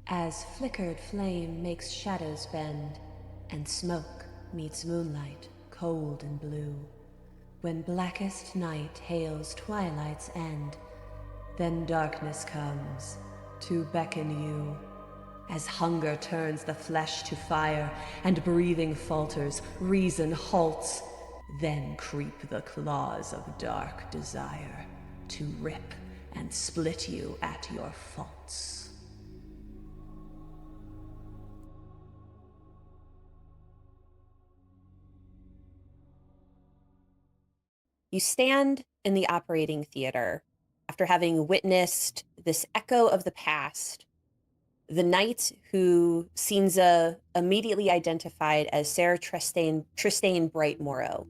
As flickered flame makes shadows bend, and smoke meets moonlight, cold and blue. When blackest night hails twilight's end, then darkness comes to beckon you. As hunger turns the flesh to fire, and breathing falters, reason halts, then creep the claws of dark desire to rip and split you at your faults. You stand in the operating theater after having witnessed this echo of the past. The knight who Sinza immediately identified as Ser Tristane Brightmorrow,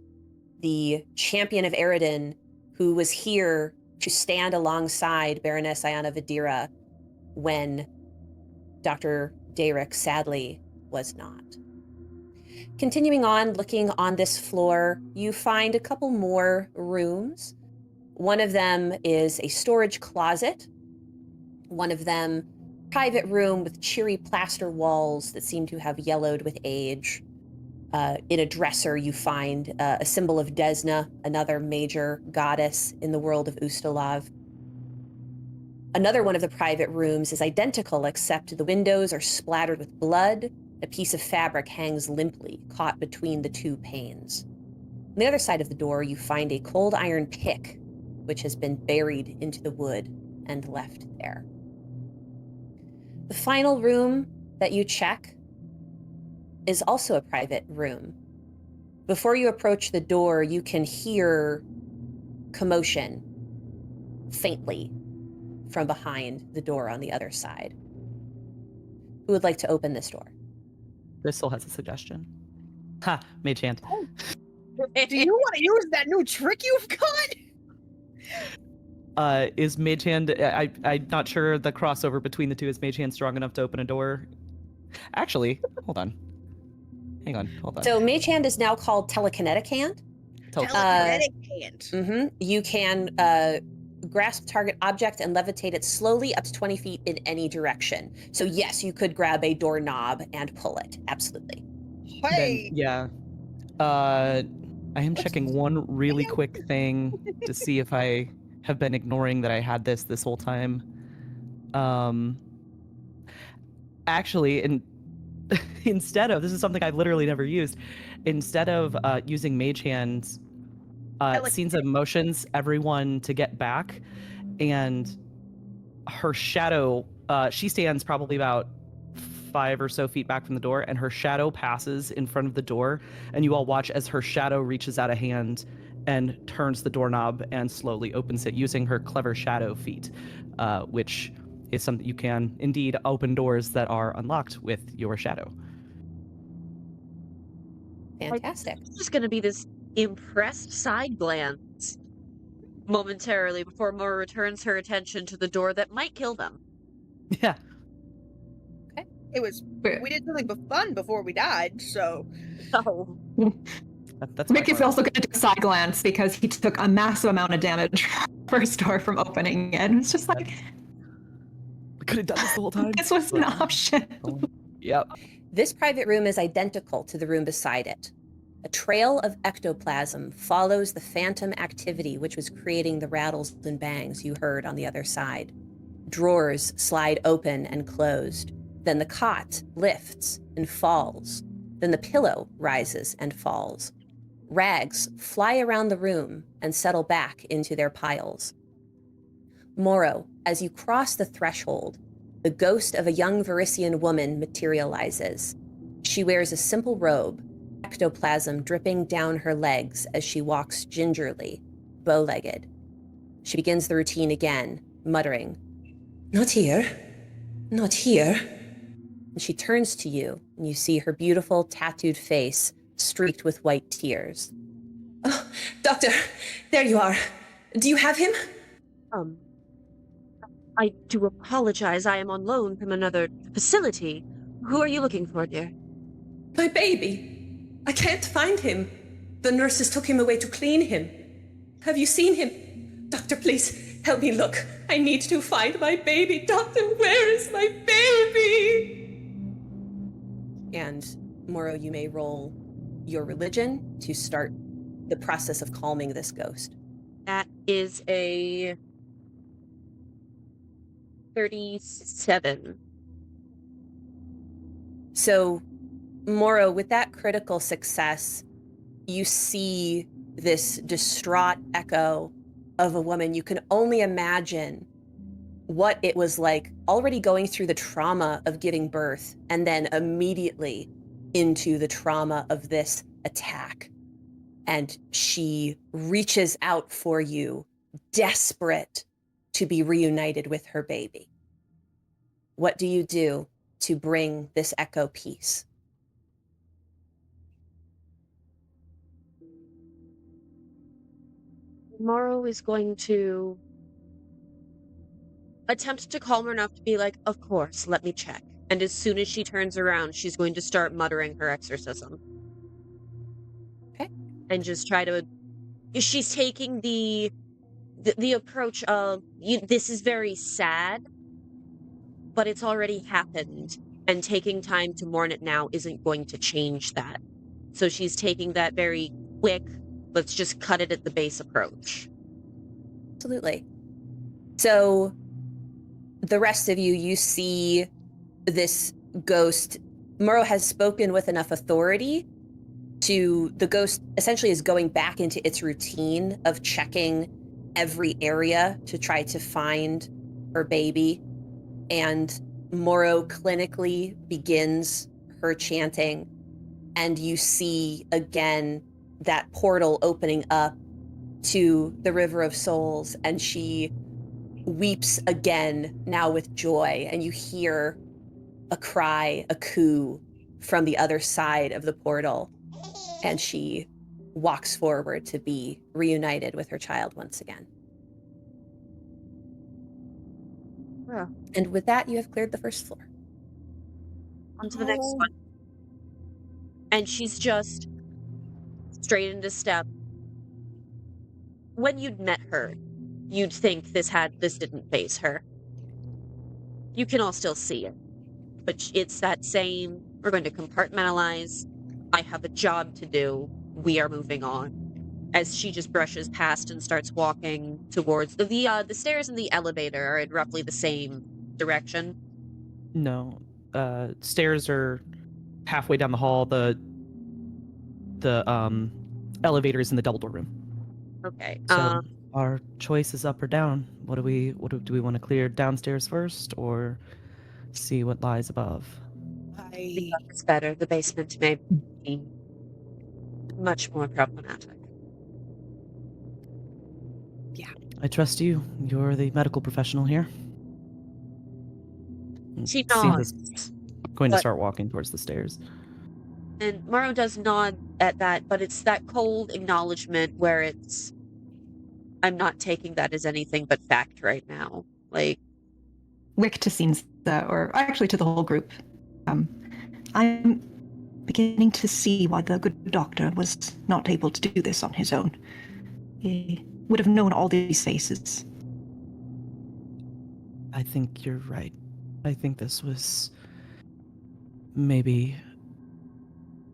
the champion of Eredin, who was here to stand alongside Baroness Ayana Vidira when Dr. Dayrick sadly was not. Continuing on, looking on this floor, you find a couple more rooms. One of them is a storage closet. One of them, private room with cheery plaster walls that seem to have yellowed with age. In a dresser, you find a symbol of Desna, another major goddess in the world of Ustalav. Another one of the private rooms is identical, except the windows are splattered with blood. A piece of fabric hangs limply, caught between the two panes. On the other side of the door, you find a cold iron pick, which has been buried into the wood and left there. The final room that you check is also a private room. Before you approach the door, you can hear commotion faintly from behind the door on the other side. Who would like to open this door? Crystal has a suggestion. Ha, Mage Hand. Oh. Do you want to use that new trick you've got? Is Mage Hand, I'm not sure the crossover between the two. Is Mage Hand strong enough to open a door? Actually, hold on. Hang on, hold on. So Mage Hand is now called Telekinetic Hand. Telekinetic Hand. Mm-hmm. You can grasp target object and levitate it slowly up to 20 feet in any direction. So yes, you could grab a doorknob and pull it. Absolutely. Hey! Then, yeah. I am checking one really quick thing to see if I have been ignoring that I had this whole time. Actually, instead of, this is something I've literally never used, instead of using Mage Hands, Sinza motions everyone to get back, and her shadow, she stands probably about 5 or so feet back from the door, and her shadow passes in front of the door, and you all watch as her shadow reaches out a hand and turns the doorknob and slowly opens it using her clever shadow feat, which is something you can indeed open doors that are unlocked with your shadow. Fantastic. It's just going to be this impressed side glance momentarily before Mora returns her attention to the door that might kill them. Yeah. Okay. We did something fun before we died, so. Oh. That's Mick is also going to do a side glance because he took a massive amount of damage first door from opening it. It's just like, We could have done this the whole time. this was an option. Yep. This private room is identical to the room beside it. A trail of ectoplasm follows the phantom activity which was creating the rattles and bangs you heard on the other side. Drawers slide open and closed. Then the cot lifts and falls. Then the pillow rises and falls. Rags fly around the room and settle back into their piles. Moro, as you cross the threshold, the ghost of a young Varisian woman materializes. She wears a simple robe, ectoplasm dripping down her legs as she walks gingerly, bow-legged. She begins the routine again, muttering, "Not here, not here." And she turns to you, and you see her beautiful tattooed face streaked with white tears. "Oh, Doctor, there you are. Do you have him?" I do apologize. I am on loan from another facility. Who are you looking for, dear? My baby. I can't find him. The nurses took him away to clean him. Have you seen him? Doctor, please, help me look. I need to find my baby. Doctor, where is my baby? And Moro, you may roll your religion to start the process of calming this ghost. That is a 37. So, Moro, with that critical success, you see this distraught echo of a woman. You can only imagine what it was like already going through the trauma of giving birth and then immediately into the trauma of this attack. And she reaches out for you, desperate to be reunited with her baby. What do you do to bring this echo peace? Morrow is going to attempt to calm her enough to be like, of course, let me check. And as soon as she turns around, she's going to start muttering her exorcism. Okay. And just try to... She's taking the approach of, this is very sad, but it's already happened. And taking time to mourn it now isn't going to change that. So she's taking that very quick, let's just cut it at the base approach. Absolutely. So the rest of you, you see this ghost. Murrow has spoken with enough authority to, the ghost essentially is going back into its routine of checking every area to try to find her baby. And Moro clinically begins her chanting, and you see again that portal opening up to the River of Souls, and she weeps again, now with joy, and you hear a cry, a coo from the other side of the portal, and she walks forward to be reunited with her child once again. Yeah. And with that, you have cleared the first floor. On to the next one. And she's just straight into step. When you'd met her, you'd think this didn't faze her. You can all still see it. But it's that same, we're going to compartmentalize. I have a job to do. We are moving on. As she just brushes past and starts walking towards the stairs and the elevator are in roughly the same direction. No, stairs are halfway down the hall. The elevator is in the double door room. Okay. So our choice is up or down. Do we want to clear downstairs first or see what lies above? I think it's better. The basement may be much more problematic. Yeah, I trust you. You're the medical professional here. She Seems nods. going to start walking towards the stairs. And Morrow does nod at that, but it's that cold acknowledgement where it's, I'm not taking that as anything but fact right now. Like, Wick to Sinza, or actually to the whole group. I'm beginning to see why the good doctor was not able to do this on his own. He would have known all these faces. I think you're right. I think this was maybe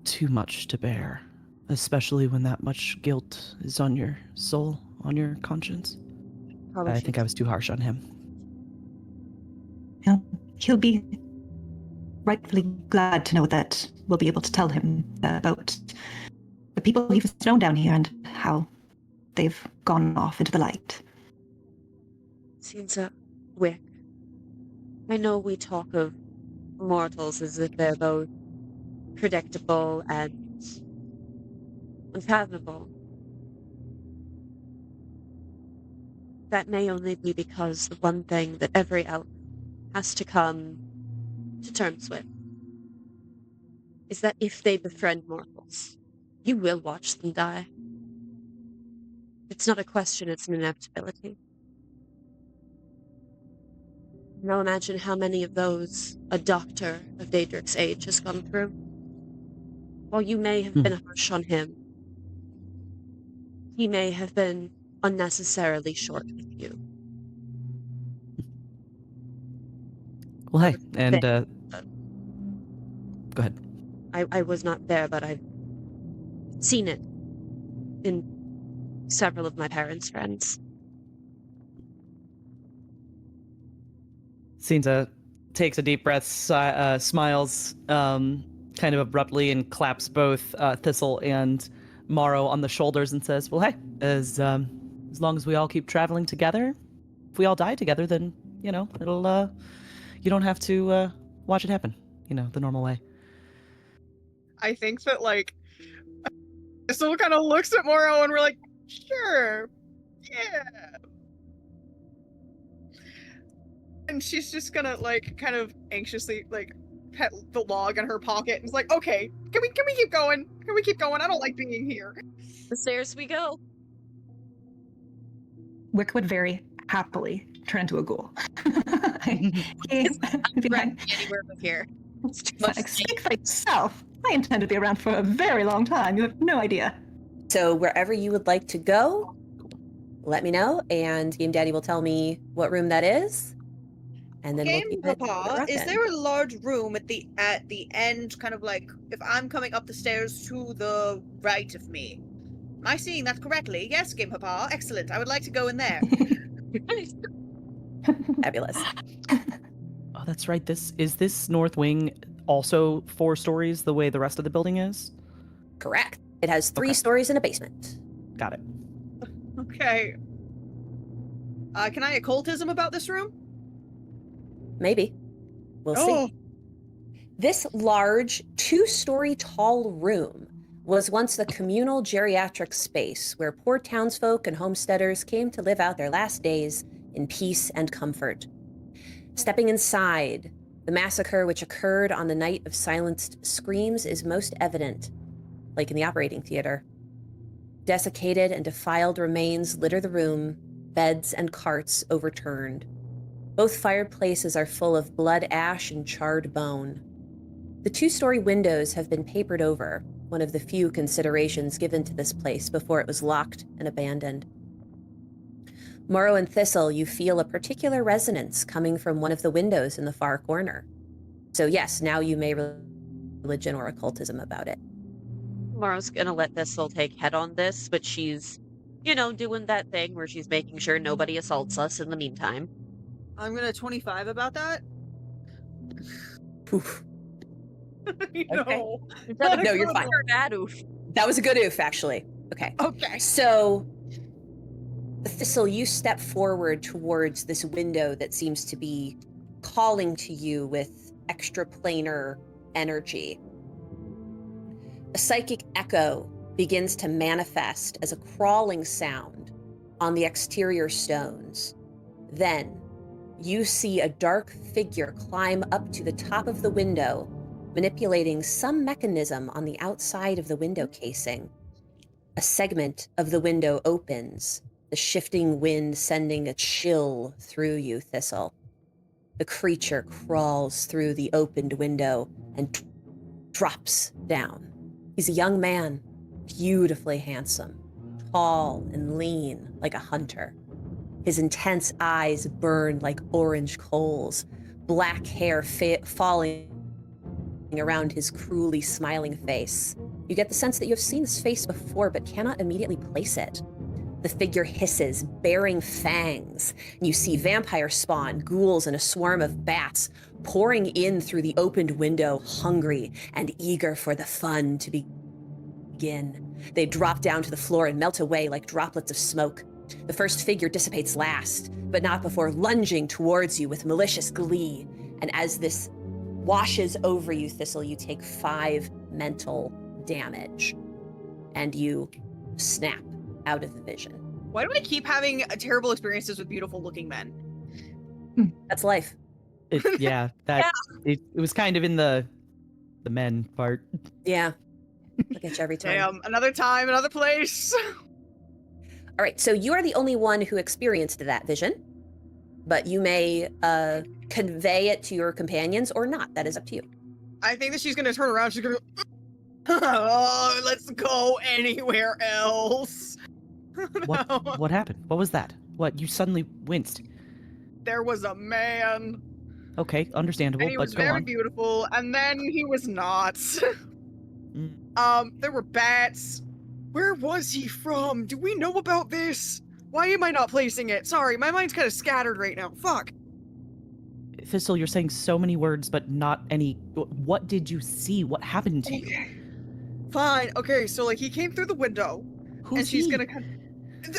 too much to bear, especially when that much guilt is on your soul, on your conscience. I think I was too harsh on him. He'll be rightfully glad to know that we'll be able to tell him about the people he's known down here and how they've gone off into the light. Seems Wick. I know we talk of mortals as if they're both predictable and unfathomable. That may only be because the one thing that every elf has to come to terms with is that if they befriend mortals, you will watch them die. It's not a question, it's an inevitability. Now imagine how many of those a doctor of Daedric's age has gone through. While you may have been harsh on him, he may have been unnecessarily short with you. Well, hey, and go ahead. I was not there, but I've seen it in several of my parents' friends. Cinta takes a deep breath, smiles kind of abruptly, and claps both Thistle and Morrow on the shoulders and says, "Well, hey, as long as we all keep traveling together, if we all die together, then it'll you don't have to watch it happen, the normal way." I think that Thistle kind of looks at Morrow and we're like, sure, yeah. And she's just gonna kind of anxiously pet the log in her pocket and is like, okay, can we keep going? Can we keep going? I don't like being here. The stairs we go. Wick would very happily turn into a ghoul. Anywhere but here. It's too much Speak for yourself. I intend to be around for a very long time. You have no idea. So wherever you would like to go, let me know, and Game Daddy will tell me what room that is. And then Game we'll Papa, is there a large room at the end, kind of if I'm coming up the stairs to the right of me? Am I seeing that correctly? Yes, Game Papa. Excellent. I would like to go in there. Fabulous. Oh, that's right. Is this North Wing also 4 stories the way the rest of the building is? Correct. It has 3 stories and a basement. Got it. Okay. Can I occultism about this room? Maybe. We'll see. This large, 2-story tall room was once the communal geriatric space where poor townsfolk and homesteaders came to live out their last days in peace and comfort. Stepping inside, the massacre which occurred on the night of silenced screams is most evident, like in the operating theater. Desiccated and defiled remains litter the room, beds and carts overturned. Both fireplaces are full of blood ash and charred bone. The 2-story windows have been papered over, one of the few considerations given to this place before it was locked and abandoned. Morrow and Thistle, you feel a particular resonance coming from one of the windows in the far corner. So yes, now you may religion or occultism about it. Morrow's gonna let Thistle take head on this, but she's, doing that thing where she's making sure nobody assaults us in the meantime. I'm gonna 25 about that. Oof. No. No, you're fine. Bad oof. That was a good oof, actually. Okay. Okay. So, Thistle, you step forward towards this window that seems to be calling to you with extraplanar energy. A psychic echo begins to manifest as a crawling sound on the exterior stones. Then, you see a dark figure climb up to the top of the window, manipulating some mechanism on the outside of the window casing. A segment of the window opens, the shifting wind sending a chill through you, Thistle. The creature crawls through the opened window and drops down. He's a young man, beautifully handsome, tall and lean like a hunter. His intense eyes burn like orange coals, black hair falling around his cruelly smiling face. You get the sense that you have seen this face before, but cannot immediately place it. The figure hisses, bearing fangs, and you see vampire spawn, ghouls, and a swarm of bats pouring in through the opened window, hungry and eager for the fun to begin. They drop down to the floor and melt away like droplets of smoke. The first figure dissipates last, but not before lunging towards you with malicious glee. And as this washes over you, Thistle, you take 5 mental damage, and you snap out of the vision. Why do I keep having terrible experiences with beautiful-looking men? That's life. It was kind of in the men part. Yeah. Look at you every time. Damn, another time, another place. All right, so you are the only one who experienced that vision, but you may convey it to your companions or not. That is up to you. I think that she's going to turn around. She's going to oh, let's go anywhere else. What happened? What was that? What, you suddenly winced? There was a man. Okay, understandable, And he but was go very on. beautiful, and then he was not. There were bats. Where was he from? Do we know about this? Why am I not placing it? Sorry, my mind's kind of scattered right now. Fuck. Thistle, you're saying so many words, but not any. What did you see? What happened to you? Fine. Okay, so like he came through the window, Who's and she's he? gonna.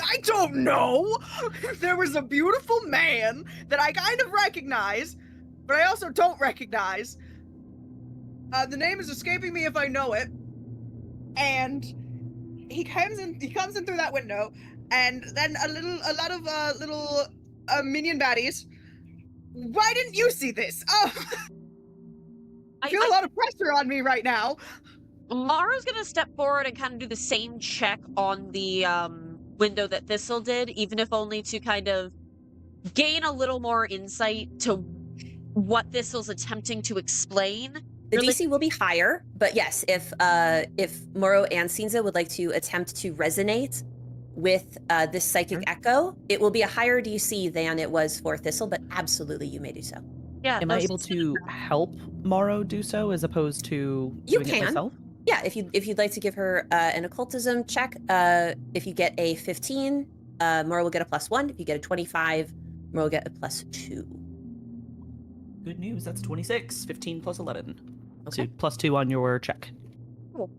I don't know. There was a beautiful man that I kind of recognize, but I also don't recognize. The name is escaping me if I know it. And he comes in through that window, and then a lot of little minion baddies. Why didn't you see this? Oh, I feel a lot of pressure on me right now. Mara's gonna step forward and kind of do the same check on the window that Thistle did, even if only to kind of gain a little more insight to what Thistle's attempting to explain. The DC will be higher, but yes, if Moro and Cinza would like to attempt to resonate with this psychic echo, it will be a higher DC than it was for Thistle, but absolutely you may do so. Yeah. Am I able to help Morrow do so as opposed to doing it myself? Yeah, if you'd like to give her an occultism check, if you get a 15, Morrow will get a +1. If you get a 25, Morrow will get a +2. Good news, that's 26. 15 plus 11. Okay. So +2 on your check. Cool.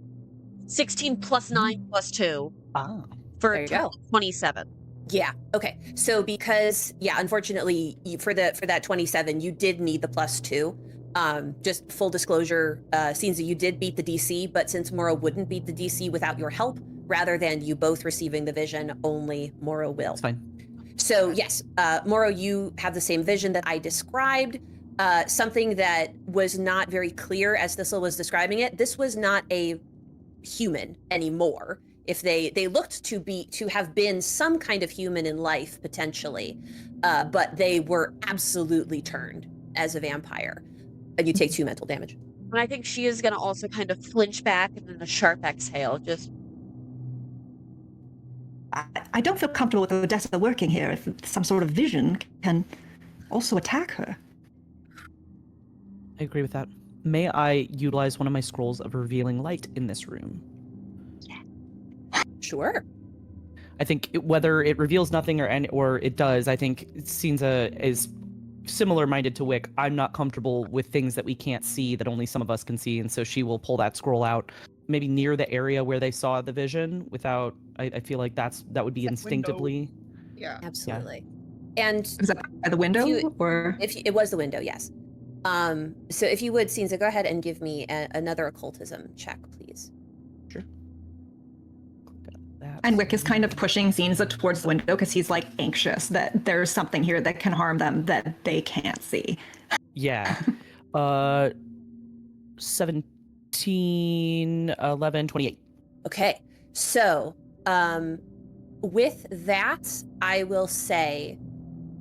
16 plus 9 plus 2. Ah. For There you go. 27. Yeah. Okay. So because unfortunately for that 27, you did need the +2. Just full disclosure, Cinza, you did beat the DC, but since Morrow wouldn't beat the DC without your help, rather than you both receiving the vision, only Morrow will. That's fine. So yes, Morrow, you have the same vision that I described. Something that was not very clear as Thistle was describing it. This was not a human anymore. If they looked to have been some kind of human in life potentially, but they were absolutely turned as a vampire. And you take 2 mental damage. And I think she is going to also kind of flinch back and then a sharp exhale. Just. I don't feel comfortable with Odessa working here if some sort of vision can also attack her. I agree with that. May I utilize one of my scrolls of revealing light in this room? Sure. I think whether it reveals nothing or it does, I think Cinza is similar-minded to Wick. I'm not comfortable with things that we can't see, that only some of us can see, and so she will pull that scroll out, maybe near the area where they saw the vision. Without, I feel like that would be instinctively. Yeah, absolutely. Yeah. And is that by the window, or if it was the window? Yes. So if you would, Cinza, go ahead and give me another occultism check, please. Sure. And Wick is kind of pushing Cinza towards the window because he's like anxious that there's something here that can harm them that they can't see. Yeah. 17, 11, 28. Okay. So, with that, I will say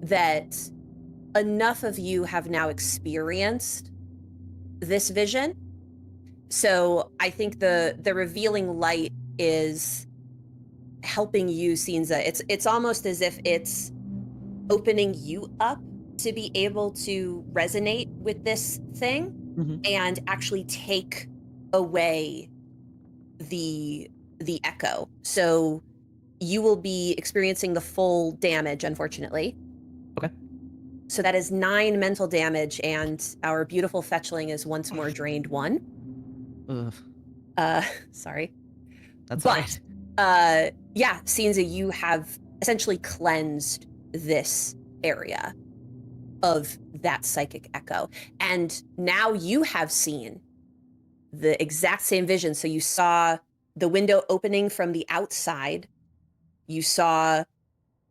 that enough of you have now experienced this vision. So I think the revealing light is helping you, Cinza. It's almost as if it's opening you up to be able to resonate with this thing and actually take away the echo. So you will be experiencing the full damage, unfortunately. Okay. So that is 9 mental damage, and our beautiful fetchling is once more drained 1. Ugh. Sorry. That's all right. Yeah, Cinza, you have essentially cleansed this area of that psychic echo. And now you have seen the exact same vision. So you saw the window opening from the outside. You saw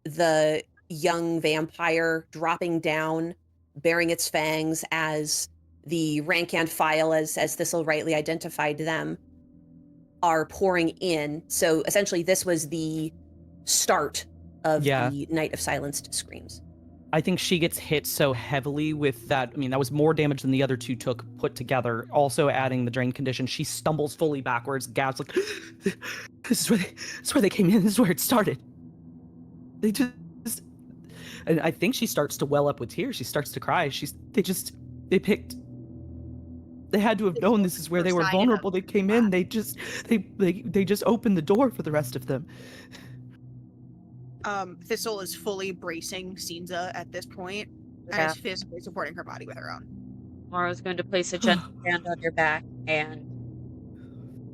the young vampire dropping down, bearing its fangs as the rank and file, as Thistle rightly identified them, are pouring in. So essentially this was the start of the Night of Silenced Screams. I think she gets hit so heavily with that. I mean, that was more damage than the other two took put together. Also adding the drain condition, she stumbles fully backwards, gasps like, this is where they came in. This is where it started. They just, And I think she starts to well up with tears. She starts to cry. They had to have known this is where they were vulnerable. They came in. They just opened the door for the rest of them. Thistle is fully bracing Sinza at this point, and is physically supporting her body with her own. Moro's going to place a gentle hand on your back, and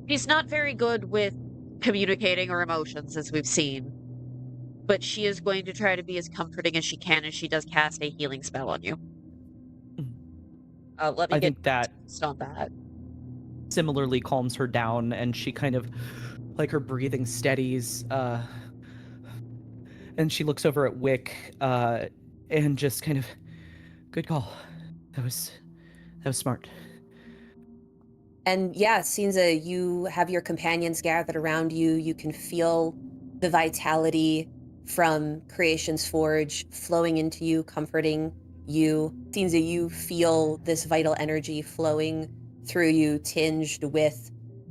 she's not very good with communicating her emotions, as we've seen. But she is going to try to be as comforting as she can as she does cast a healing spell on you. Let me I think that on that. Similarly calms her down, and she kind of, like, her breathing steadies, and she looks over at Wick, and just kind of, good call. That was smart. And yeah, Sinza, you have your companions gathered around you. You can feel the vitality from Creation's Forge flowing into you, comforting you. Sinza, you feel this vital energy flowing through you, tinged with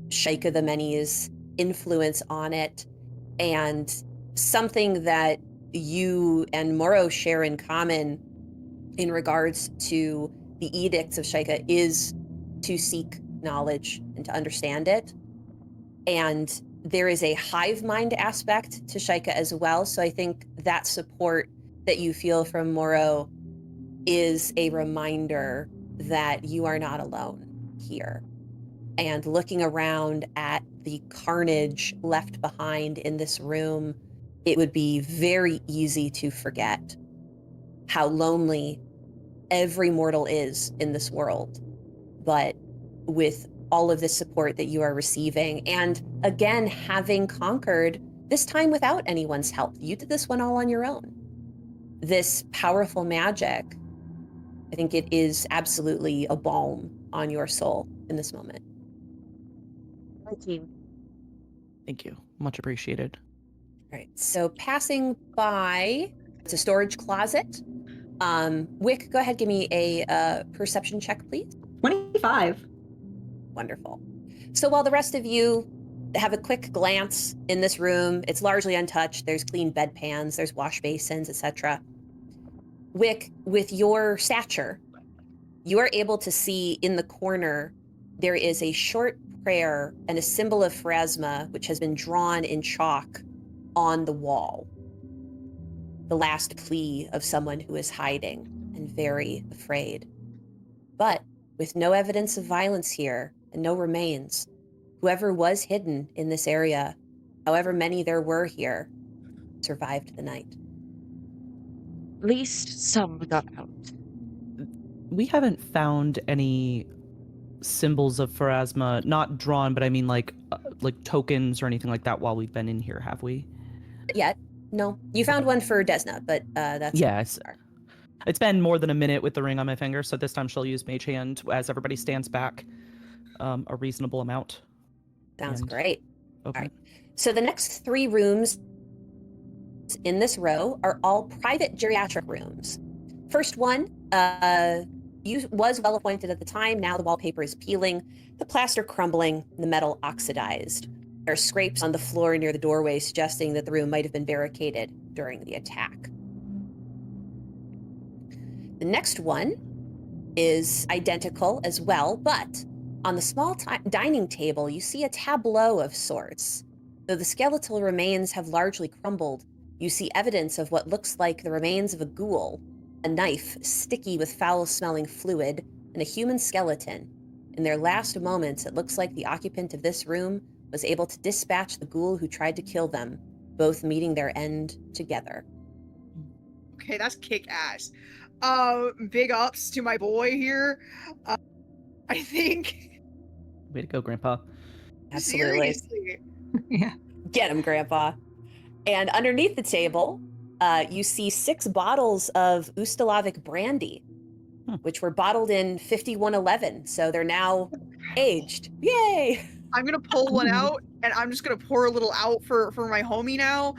Shaika the Many's influence on it. And something that you and Moro share in common in regards to the edicts of Shaika is to seek knowledge and to understand it. And there is a hive mind aspect to Shaika as well. So I think that support that you feel from Moro is a reminder that you are not alone here. And looking around at the carnage left behind in this room, it would be very easy to forget how lonely every mortal is in this world. But with all of the support that you are receiving, and again, having conquered this time without anyone's help, you did this one all on your own. This powerful magic, I think it is absolutely a balm on your soul in this moment. Thank you. Much appreciated. All right, so passing by, it's a storage closet. Wick, go ahead, give me a perception check, please. 25. Wonderful. So while the rest of you have a quick glance in this room, it's largely untouched. There's clean bedpans, there's wash basins, etc. Wick, with your stature, you are able to see in the corner there is a short prayer and a symbol of Pharasma, which has been drawn in chalk on the wall. The last plea of someone who is hiding and very afraid. But with no evidence of violence here and no remains, whoever was hidden in this area, however many there were here, survived the night. At least some got out. We haven't found any symbols of Pharasma, not drawn, but I mean like tokens or anything like that while we've been in here, have we? Yet, no. You found one for Desna, but that's... Yeah, it's been more than a minute with the ring on my finger, so this time she'll use Mage Hand as everybody stands back a reasonable amount. Sounds great. Okay. All right. So the next 3 rooms in this row are all private geriatric rooms. First one was well appointed at the time. Now the wallpaper is peeling, the plaster crumbling, the metal oxidized. There are scrapes on the floor near the doorway, suggesting that the room might have been barricaded during the attack. The next one is identical as well, but on the small dining table, you see a tableau of sorts. Though the skeletal remains have largely crumbled, you see evidence of what looks like the remains of a ghoul, a knife sticky with foul-smelling fluid, and a human skeleton. In their last moments, it looks like the occupant of this room was able to dispatch the ghoul who tried to kill them, both meeting their end together. Okay, that's kick-ass. Big ups to my boy here. I think... Way to go, Grandpa. Absolutely. Seriously. Yeah. Get him, Grandpa. And underneath the table, you see 6 bottles of Ustalavic brandy, which were bottled in 5111, so they're now aged. Yay! I'm gonna pull one out, and I'm just gonna pour a little out for my homie now.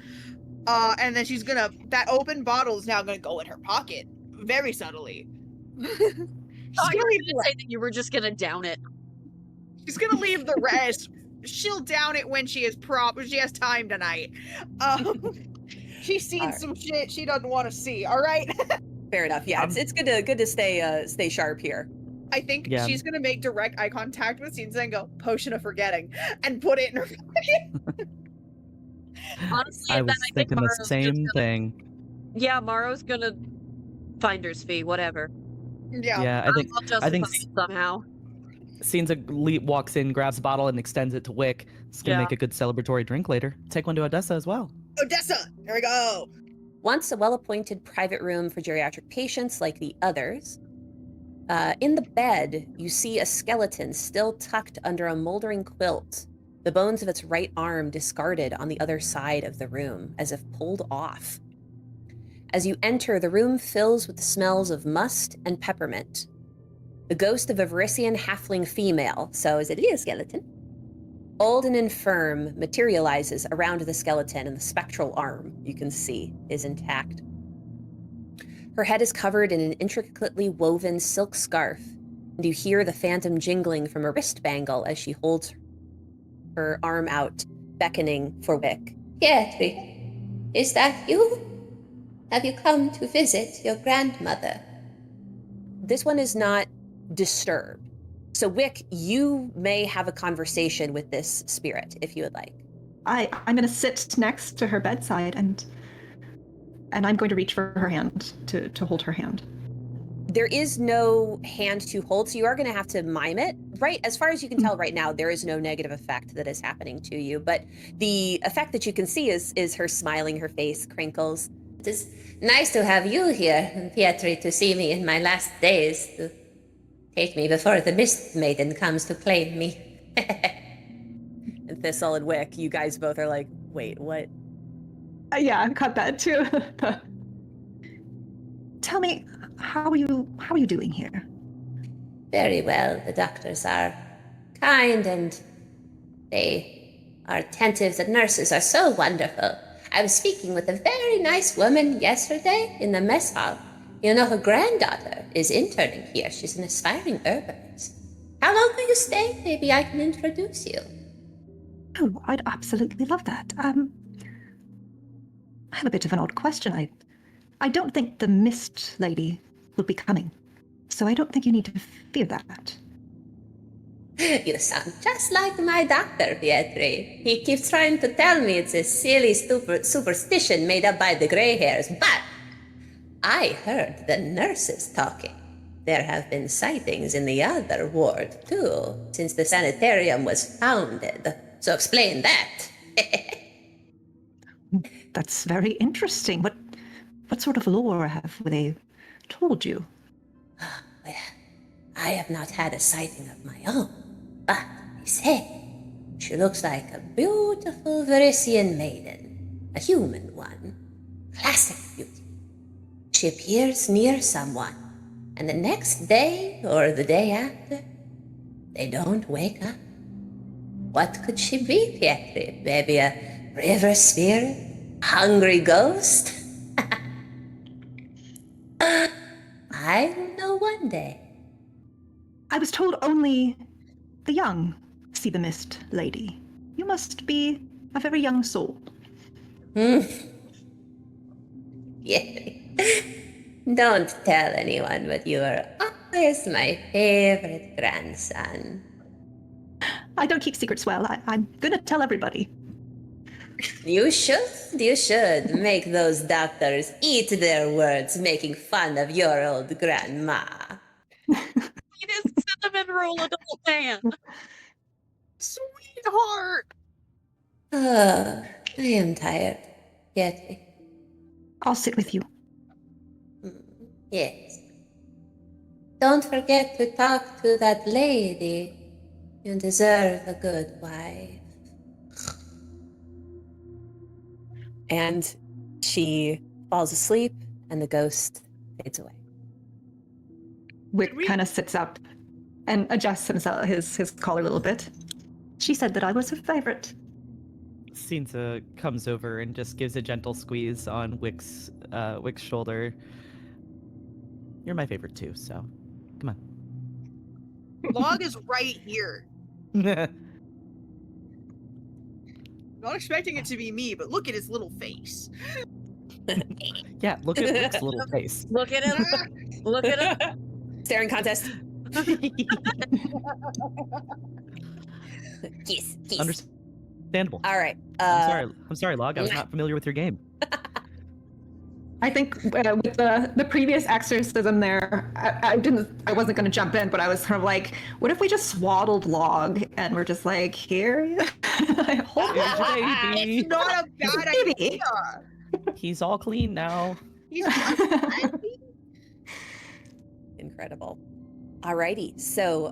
And then she's gonna... That open bottle is now gonna go in her pocket. Very subtly. I was gonna say that you were just gonna down it. She's gonna leave the rest. She'll down it when she has time tonight. She's seen Alright. some shit she doesn't want to see, alright? Fair enough. Yeah, it's good to stay sharp here. I think Yeah. she's gonna make direct eye contact with Cinza and go, potion of forgetting, and put it in her Honestly, I and then was I think thinking the Maro's just same gonna, thing. yeah, Maro's gonna finder's fee, whatever. Yeah. Yeah, I'll justify I think it somehow. Cinza walks in, grabs a bottle, and extends it to Wick. It's gonna Yeah. make a good celebratory drink later. Take one to Odessa as well. Odessa! There we go! Once a well-appointed private room for geriatric patients like the others, in the bed, you see a skeleton still tucked under a moldering quilt, the bones of its right arm discarded on the other side of the room, as if pulled off. As you enter, the room fills with the smells of must and peppermint. The ghost of a Varisian halfling female, so is it a skeleton, old and infirm, materializes around the skeleton, and the spectral arm, you can see, is intact. Her head is covered in an intricately woven silk scarf, and you hear the phantom jingling from a wrist bangle as she holds her arm out, beckoning for Wick. Pietri, is that you? Have you come to visit your grandmother? This one is not disturbed. So, Wick, you may have a conversation with this spirit, if you would like. I'm going to sit next to her bedside and I'm going to reach for her hand to hold her hand. There is no hand to hold, so you are going to have to mime it. Right, as far as you can tell right now, there is no negative effect that is happening to you, but the effect that you can see is her smiling, her face crinkles. It is nice to have you here, Pietri, to see me in my last days, to take me before the Mist Maiden comes to claim me. And Thistle and Wick, you guys both are like, wait, what? Yeah, I caught that too. Tell me, how are you doing here? Very well. The doctors are kind and they are attentive. The nurses are so wonderful. I was speaking with a very nice woman yesterday in the mess hall. You know, her granddaughter is interning here. She's an aspiring herbalist. How long will you stay? Maybe I can introduce you. Oh, I'd absolutely love that. I have a bit of an odd question. I don't think the Mist Lady will be coming, so I don't think you need to fear that. You sound just like my doctor, Pietri. He keeps trying to tell me it's a silly, stupid superstition made up by the gray hairs, but I heard the nurses talking. There have been sightings in the other ward, too, since the Sanitarium was founded. So explain that. That's very interesting. What sort of lore have they told you? Well, I have not had a sighting of my own, but they say she looks like a beautiful Varisian maiden, a human one, classic beauty. She appears near someone, and the next day or the day after, they don't wake up. What could she be, Pietri? Maybe a river spirit? Hungry ghost? I will know one day. I was told only the young see the Mist Lady. You must be a very young soul. Don't tell anyone, but you are always my favorite grandson. I don't keep secrets well. I'm gonna tell everybody. You should make those doctors eat their words making fun of your old grandma. It is cinnamon roll adult man. Sweetheart! Oh, I am tired. Yet, I'll sit with you. yes. Don't forget to talk to that lady. You deserve a good wife. And she falls asleep, and the ghost fades away. Wick kind of sits up and adjusts himself his collar a little bit. She said that I was her favorite. Cinza comes over and just gives a gentle squeeze on Wick's shoulder. You're my favorite too, so come on. Log is right here. Not expecting it to be me, but look at his little face. Yeah, look at Rick's little face. Look at him. Look at him. Staring contest. Kiss. Understandable. All right. I'm sorry, Log. I was not familiar with your game. I think with the previous exorcism there, I wasn't going to jump in, but I was kind of like, what if we just swaddled Log and we're just like, here, hold Here's your baby. It's not a bad idea. He's all clean now. He's Incredible. Alrighty, so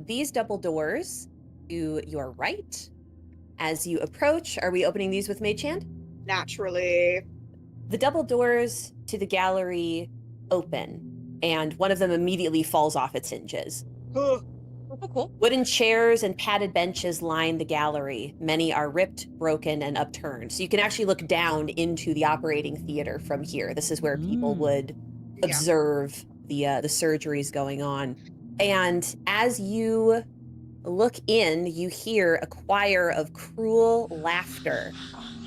these double doors to your right, as you approach, are we opening these with Mage Hand? naturally. The double doors to the gallery open, and one of them immediately falls off its hinges. Oh, cool. Wooden chairs and padded benches line the gallery. Many are ripped, broken, and upturned. So you can actually look down into the operating theater from here. This is where people would observe the surgeries going on. And as you look in, you hear a choir of cruel laughter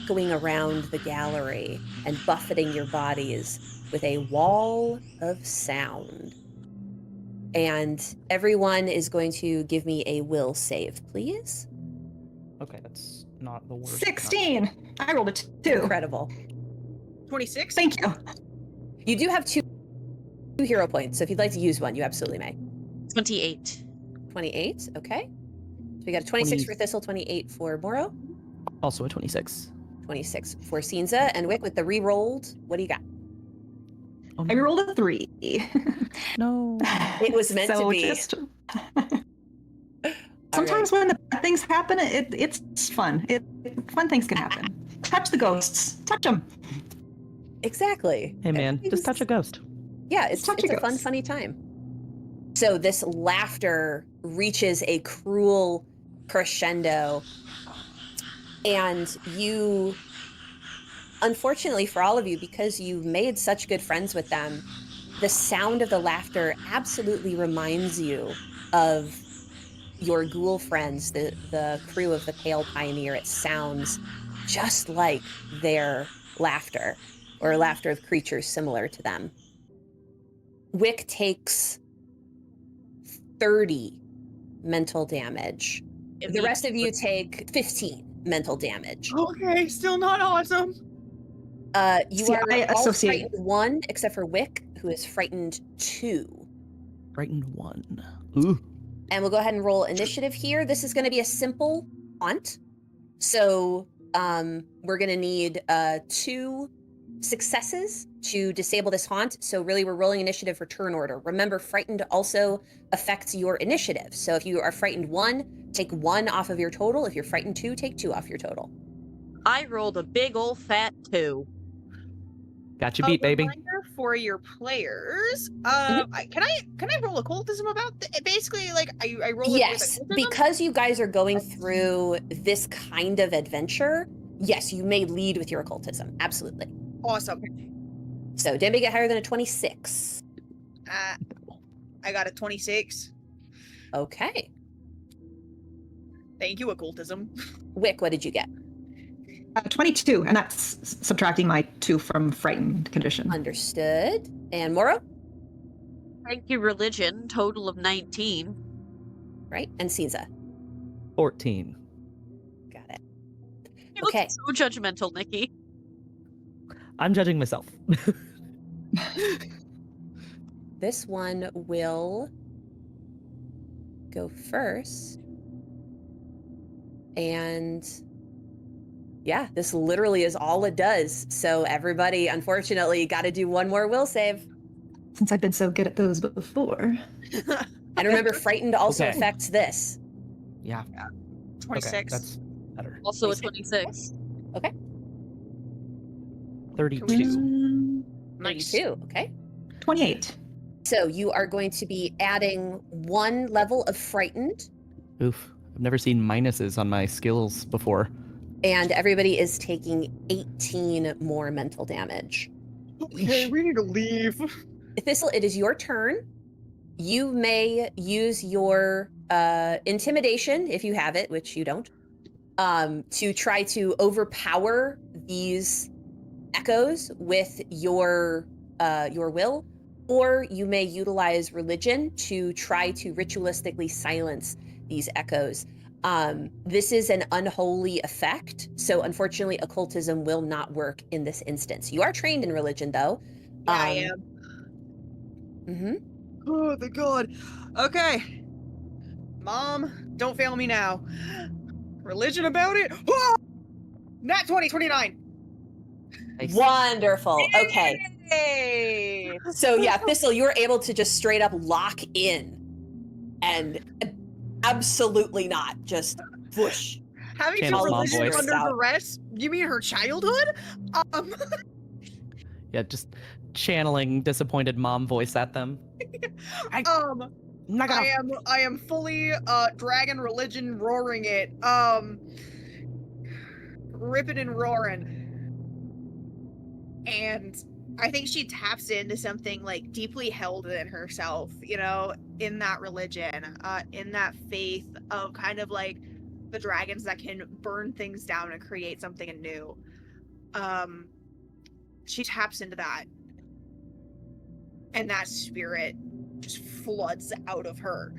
going around the gallery and buffeting your bodies with a wall of sound. And everyone is going to give me a will save, please. Okay, that's not the worst. 16. I rolled a 2. Incredible. 26? Thank you. You do have two hero points, so if you'd like to use one, you absolutely may. 28. 28, okay. So we got a 26 for Thistle, 28 for Moro, Also a 26. 26 for Cinza, and Wick with the re-rolled. What do you got? Oh, I rolled a 3. no. It was meant to be. Sometimes when the bad things happen, it's fun. Fun things can happen. Touch the ghosts. Touch them. Exactly. Hey man, just touch a ghost. Yeah, it's Touch a a fun, ghost. funny time. So this laughter reaches a cruel crescendo, and you, unfortunately for all of you, because you made such good friends with them, the sound of the laughter absolutely reminds you of your ghoul friends, the crew of the Pale Pioneer. It sounds just like their laughter, or laughter of creatures similar to them. Wick takes 30 mental damage. The rest of you take 15 mental damage. Okay, still not awesome. You See, are I all associate- frightened 1, except for Wick, who is frightened 2. Frightened 1. Ooh. And we'll go ahead and roll initiative here. This is going to be a simple haunt. So we're going to need 2 successes to disable this haunt. So really we're rolling initiative for turn order. Remember, frightened also affects your initiative. So if you are frightened 1, take 1 off of your total. If you're frightened 2, take 2 off your total. I rolled a big old fat 2. Got you beat, baby. Reminder for your players. Can I roll occultism about basically like I roll it Yes, with occultism? because you guys are going through this kind of adventure, yes, you may lead with your occultism. Absolutely. Awesome. So did anybody get higher than a 26? I got a 26. Okay. Thank you, occultism. Wick, what did you get? 22, and that's subtracting my 2 from frightened condition. Understood. And Moro? Thank you, religion. Total of 19. Right? And Cinza? 14. Got it. You look Okay. so judgmental, Nikki. I'm judging myself. This one will go first. And yeah, this literally is all it does. So everybody, unfortunately, got to do 1 more will save. Since I've been so good at those before. And remember, frightened also Okay. affects this. Yeah. 26. Okay, that's better. Also a 26. 32. Nice. 32, okay? 28. So you are going to be adding 1 level of frightened, Oof. I've never seen minuses on my skills before. and everybody is taking 18 more mental damage. Okay, we need to leave. Thistle, it is your turn. You may use your intimidation, if you have it, which you don't, to try to overpower these echoes with your will, or you may utilize religion to try to ritualistically silence these echoes. This is an unholy effect, so unfortunately occultism will not work in this instance. You are trained in religion, though. Yeah, I am. Mm-hmm. Oh, the god. Okay. Mom, don't fail me now. Religion about it? Oh! Nat 2029. Nice. Wonderful. Okay. Yay! So yeah, Thistle, you were able to just straight up lock in, and absolutely not just whoosh. Having Channels some mom religion voice. under Out. duress? You mean her childhood? Yeah, just channeling disappointed mom voice at them. I am fully dragon religion roaring it. Ripping and roaring. And I think she taps into something like deeply held in herself, you know, in that religion, in that faith of kind of like the dragons that can burn things down and create something anew. She taps into that. And that spirit just floods out of her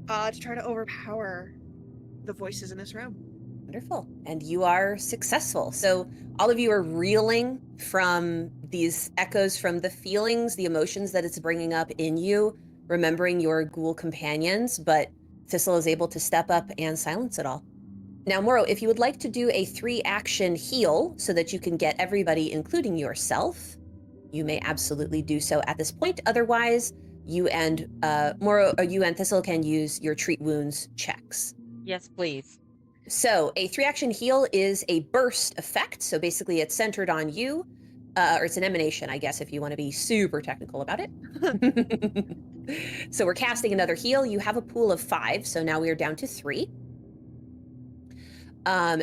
to try to overpower the voices in this room. Wonderful. And you are successful. So all of you are reeling from these echoes, from the feelings, the emotions that it's bringing up in you, remembering your ghoul companions, but Thistle is able to step up and silence it all. Now, Moro, if you would like to do a 3-action heal so that you can get everybody, including yourself, you may absolutely do so at this point. Otherwise, you and Moro, or you and Thistle can use your treat wounds checks. Yes, please. So a 3-action heal is a burst effect. So basically it's centered on you, or it's an emanation, I guess, if you want to be super technical about it. So we're casting another heal. You have a pool of 5, so now we are down to 3.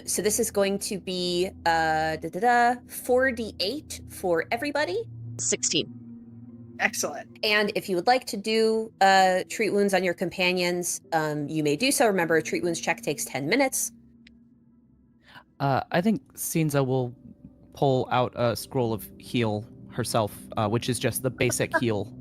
So this is going to be 4d8 for everybody. 16. Excellent. And if you would like to do treat wounds on your companions, you may do so. Remember, a treat wounds check takes 10 minutes. I think Cinza will pull out a scroll of heal herself, which is just the basic heal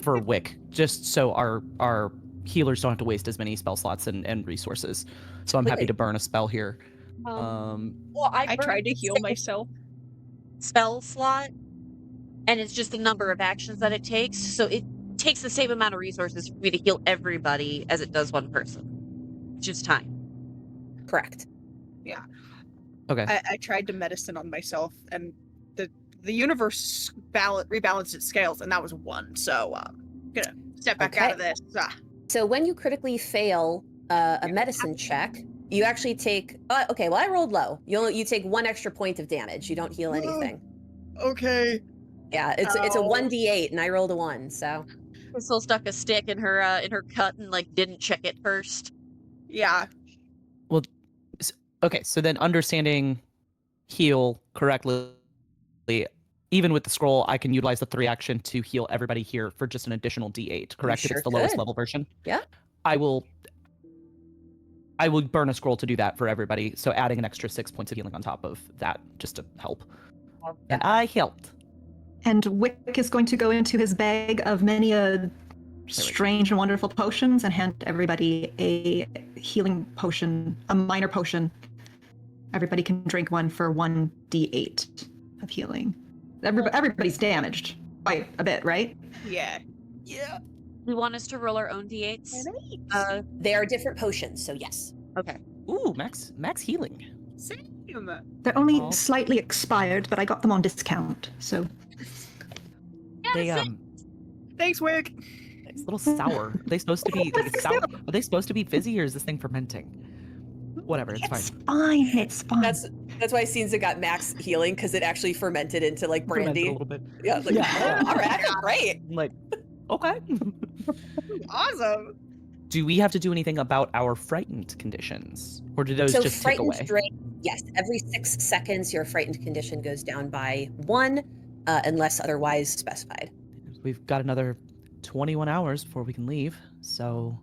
for Wick, just so our healers don't have to waste as many spell slots and resources. So I'm happy to burn a spell here. Well, I tried to heal myself. Spell slot, and it's just the number of actions that it takes. So it takes the same amount of resources for me to heal everybody as it does one person. Just time. Correct. Yeah. Okay. I tried to medicine on myself, and the universe rebalanced its scales, and that was 1. So I'm gonna step back out of this. So when you critically fail a medicine check, you actually take. Okay, well I rolled low. You take 1 extra point of damage. You don't heal anything. Okay. Yeah, it's a 1d8, and I rolled a 1. So Crystal stuck a stick in her cut and like didn't check it first. Yeah. Well, okay. So then, understanding heal correctly, even with the scroll, I can utilize the 3-action to heal everybody here for just an additional d8. Correct? If sure it's the lowest could. level version. Yeah. I will burn a scroll to do that for everybody. So adding an extra 6 points of healing on top of that, just to help. And I helped. And Wick is going to go into his bag of many strange and wonderful potions and hand everybody a healing potion, a minor potion. Everybody can drink one for 1d8 of healing. Everybody's damaged quite a bit, right? Yeah. Yeah. You want us to roll our own d8s? They are different potions, so yes. Okay. Ooh, max healing. Same. They're only slightly expired, but I got them on discount, so... They Thanks, Wick. it's a little sour. Are they supposed to be sour? Are they supposed to be fizzy, or is this thing fermenting? Whatever, it's fine. It's fine. That's why Cinza got max healing, because it actually fermented into like brandy. Fermented a little bit. Yeah, like, Yeah. All right, great. I'm like, okay. Awesome. Do we have to do anything about our frightened conditions, or do those So just take frightened away? drain, yes, every 6 seconds your frightened condition goes down by 1, unless otherwise specified. We've got another 21 hours before we can leave, so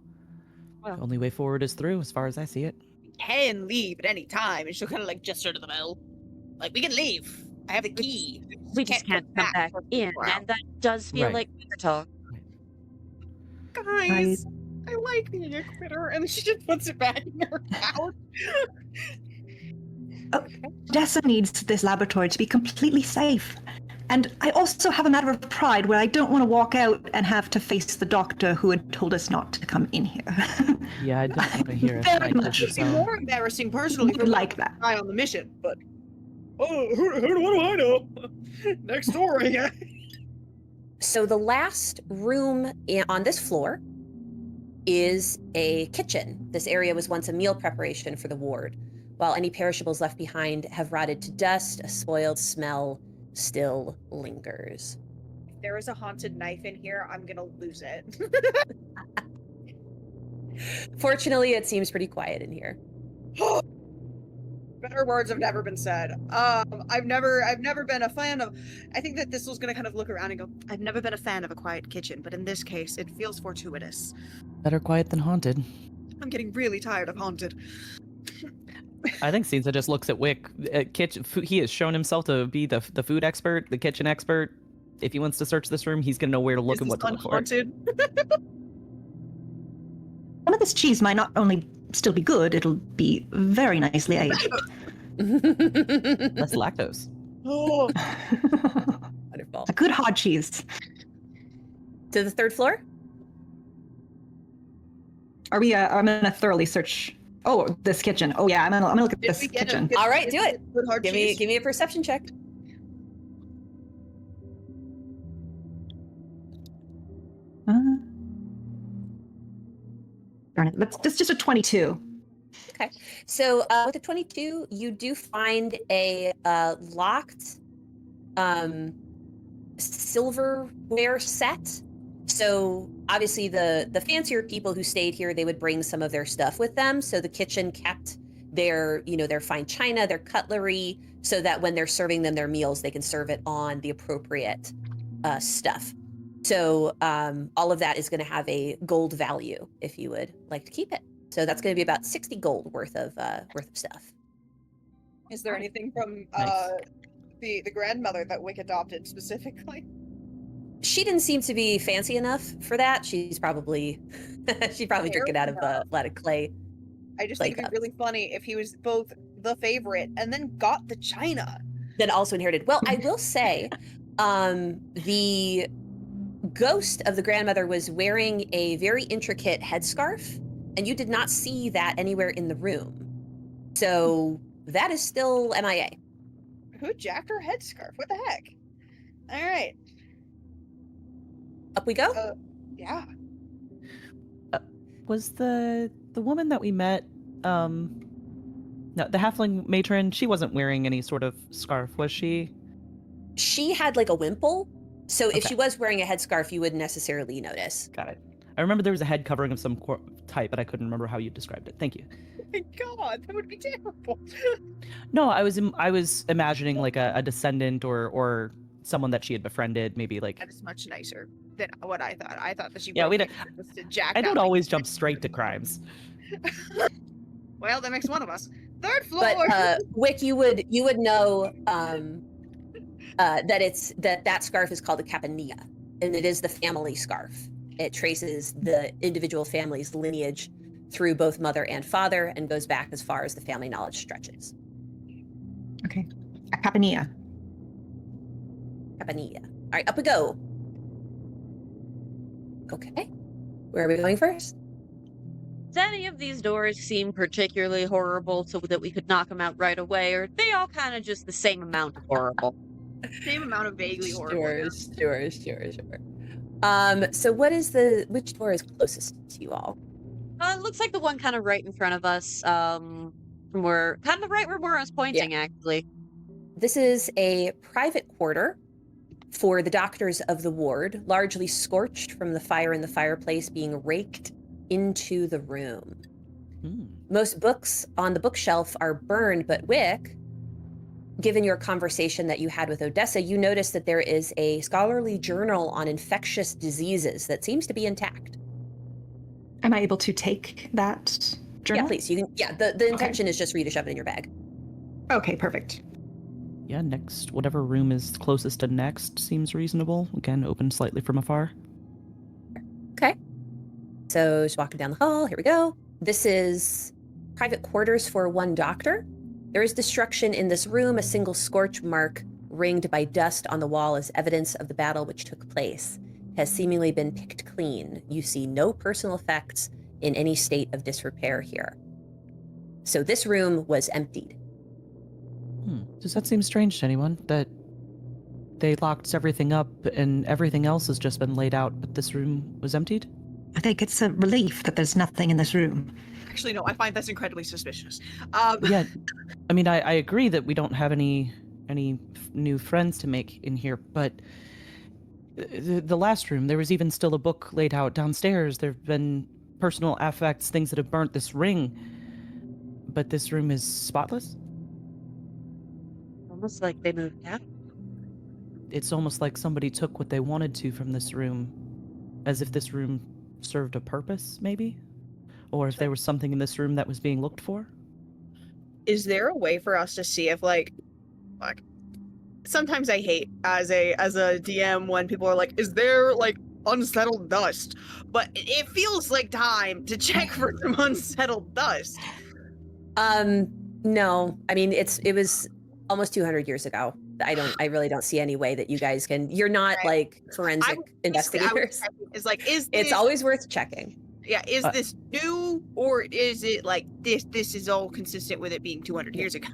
the only way forward is through, as far as I see it. Can leave at any time, and she'll kind of like gesture to the bell. Like, we can leave. I have the key. We just can't come back in, and that does feel Right. like quitter talk. Guys, I like being a quitter, and she just puts it back in her pouch. Odessa needs this laboratory to be completely safe. And I also have a matter of pride where I don't want to walk out and have to face the doctor who had told us not to come in here. Yeah, I don't want to hear Very it. much. It'd be more embarrassing personally Would for like that. guy on the mission, but who do I know? Next door, I guess. So the last room on this floor is a kitchen. This area was once a meal preparation for the ward. While any perishables left behind have rotted to dust, a spoiled smell still lingers. If there is a haunted knife in here, I'm gonna lose it. Fortunately, it seems pretty quiet in here. Better words have never been said. I've never been a fan of. I think that this was gonna kind of look around and go, I've never been a fan of a quiet kitchen, but in this case, it feels fortuitous. Better quiet than haunted. I'm getting really tired of haunted. I think Cinza just looks at Wick. He has shown himself to be the food expert, the kitchen expert. If he wants to search this room, he's gonna know where to look and what to look for. Haunted? Some of this cheese might not only still be good, it'll be very nicely aged. That's lactose. Oh, Wonderful. A good hard cheese. To the third floor? Are we? I'm gonna thoroughly search. Oh, this kitchen. Oh yeah, I'm gonna look at did this we get kitchen. All right, do it. Good hard Give cheese? me a perception check. Darn it. That's just a 22. Okay. So with a 22, you do find a locked silverware set. So obviously the fancier people who stayed here, they would bring some of their stuff with them. So the kitchen kept their fine china, their cutlery, so that when they're serving them their meals, they can serve it on the appropriate stuff. So all of that is going to have a gold value if you would like to keep it. So that's going to be about 60 gold worth of stuff. Is there anything from Nice. the grandmother that Wick adopted specifically? She didn't seem to be fancy enough for that. She's probably drinking out of a lot of clay. I just Clay think it'd cups. be really funny if he was both the favorite and then got the china. Then also inherited. Well, I will say, the ghost of the grandmother was wearing a very intricate headscarf, and you did not see that anywhere in the room. So that is still MIA. Who jacked her headscarf? What the heck? All right. Up we go. Yeah. Was the woman that we met, no, the halfling matron, she wasn't wearing any sort of scarf, was she? She had like a wimple, so if Okay. she was wearing a headscarf, you wouldn't necessarily notice. Got it. I remember there was a head covering of some type, but I couldn't remember how you described it. Thank you. Oh my God, that would be terrible. No, I was imagining like a descendant or someone that she had befriended, maybe like. That is much nicer than what I thought. I thought that she. Yeah, we don't. Jack I don't out. always jump straight to crimes. Well, that makes one of us. Third floor. But Wick, you would know that scarf is called a capanilla, and it is the family scarf. It traces the individual family's lineage through both mother and father and goes back as far as the family knowledge stretches. Okay. A capanilla. Capanilla. All right, up we go. Okay. Where are we going first? Does any of these doors seem particularly horrible so that we could knock them out right away, or are they all kind of just the same amount of horrible? Same amount of vaguely horrible. Sure. So which door is closest to you all? It looks like the one kind of right in front of us. We're kind of right where Moira's pointing, actually. This is a private quarter for the doctors of the ward, largely scorched from the fire in the fireplace being raked into the room. Most books on the bookshelf are burned, but Wick, given your conversation that you had with Odessa, you notice that there is a scholarly journal on infectious diseases that seems to be intact. Am I able to take that journal? Yeah, please. You can. Yeah, the intention is just for you to shove it in your bag. Okay, perfect. Yeah, next, whatever room is closest to next seems reasonable. Again, open slightly from afar. Okay. So just walking down the hall, here we go. This is private quarters for one doctor. There is destruction in this room, a single scorch mark ringed by dust on the wall as evidence of the battle which took place. It has seemingly been picked clean. You see no personal effects in any state of disrepair here. So this room was emptied. Does that seem strange to anyone? That they locked everything up and everything else has just been laid out, but this room was emptied? I think it's a relief that there's nothing in this room. Actually, no, I find that's incredibly suspicious. Yeah, I mean, I agree that we don't have any new friends to make in here, but the last room, there was even still a book laid out downstairs. There have been personal effects, things that have burnt this ring, but this room is spotless? Almost like they moved out. It's almost like somebody took what they wanted to from this room, as if this room served a purpose, maybe? Or if there was something in this room that was being looked for? Is there a way for us to see if, like, sometimes I hate as a DM when people are like, is there, like, unsettled dust? But it feels like time to check for some unsettled dust. No. I mean, it was almost 200 years ago. I really don't see any way that you guys can. You're not like forensic investigators. It's always worth checking. Yeah, is this new, or is it like this is all consistent with it being 200 years ago?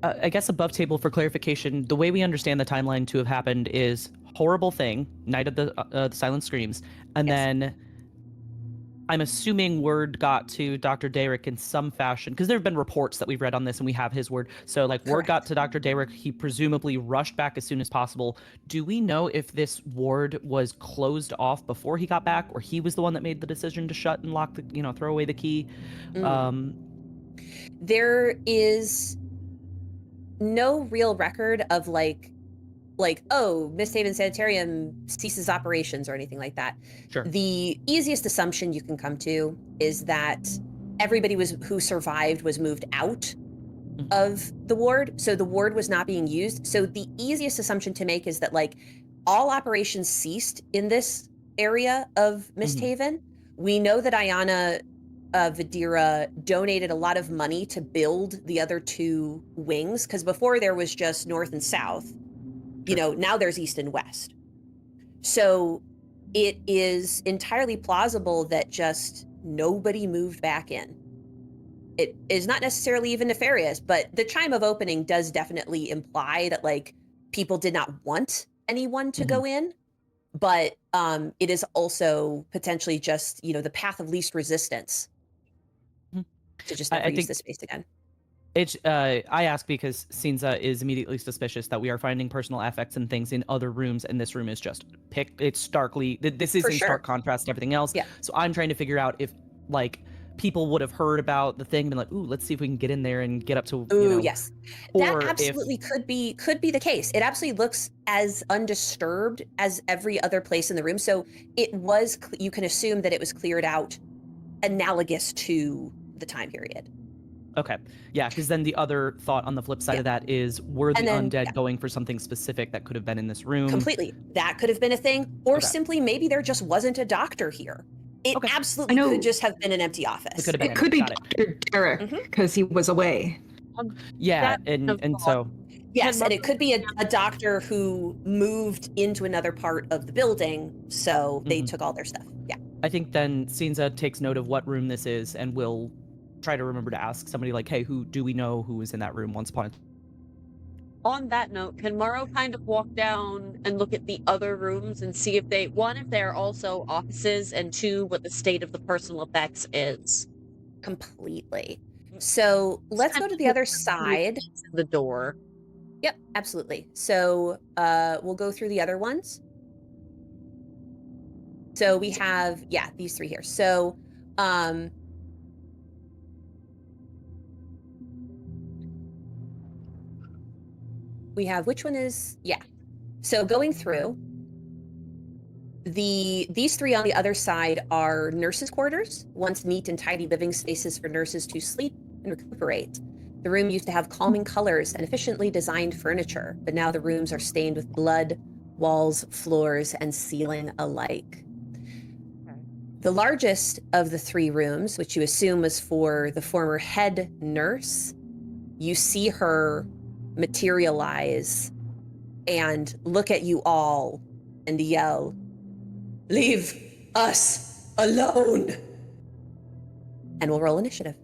I guess above table for clarification, the way we understand the timeline to have happened is horrible thing, Night of the Silent Screams, and then I'm assuming word got to Dr. Derrick in some fashion, because there have been reports that we've read on this and we have his word. So like word got to Dr. Derrick, he presumably rushed back as soon as possible. Do we know if this ward was closed off before he got back, or he was the one that made the decision to shut and lock the, throw away the key? There is no real record of like, oh, Misthaven Sanitarium ceases operations or anything like that. Sure. The easiest assumption you can come to is that everybody who survived was moved out of the ward, so the ward was not being used. So the easiest assumption to make is that like all operations ceased in this area of Misthaven. We know that Ayana Vidira donated a lot of money to build the other two wings, because before there was just north and south. Now there's east and west. So it is entirely plausible that just nobody moved back in. It is not necessarily even nefarious, but the chime of opening does definitely imply that like people did not want anyone to go in, but it is also potentially just, the path of least resistance to just never use the space again. I ask because Cinza is immediately suspicious that we are finding personal effects and things in other rooms, and this room is just picked. It's starkly. This is in stark contrast to everything else. Yeah. So I'm trying to figure out if, like, people would have heard about the thing and been like, "Ooh, let's see if we can get in there and get up to." Yes, that absolutely could be the case. It absolutely looks as undisturbed as every other place in the room. So it was. You can assume that it was cleared out, analogous to the time period. Okay. Yeah, because then the other thought on the flip side of that is, were the undead going for something specific that could have been in this room? Completely. That could have been a thing. Or simply maybe there just wasn't a doctor here. It absolutely could just have been an empty office. It could be Dr. Derrick, because he was away. Yeah, and so... Yes, and it could be a doctor who moved into another part of the building, so they took all their stuff. Yeah. I think then Cinza takes note of what room this is and will try to remember to ask somebody like, hey, who do we know who was in that room once upon a time? On that note, can Morrow kind of walk down and look at the other rooms and see if they, one, if they're also offices, and two, what the state of the personal effects is? Completely. So let's go to the other side. The door. Yep, absolutely. So we'll go through the other ones. So we have, these three here. So we have, which one is, so going through, these three on the other side are nurses' quarters, once neat and tidy living spaces for nurses to sleep and recuperate. The room used to have calming colors and efficiently designed furniture, but now the rooms are stained with blood, walls, floors, and ceiling alike. The largest of the 3 rooms, which you assume was for the former head nurse, you see her materialize and look at you all and yell, "Leave us alone!" And we'll roll initiative.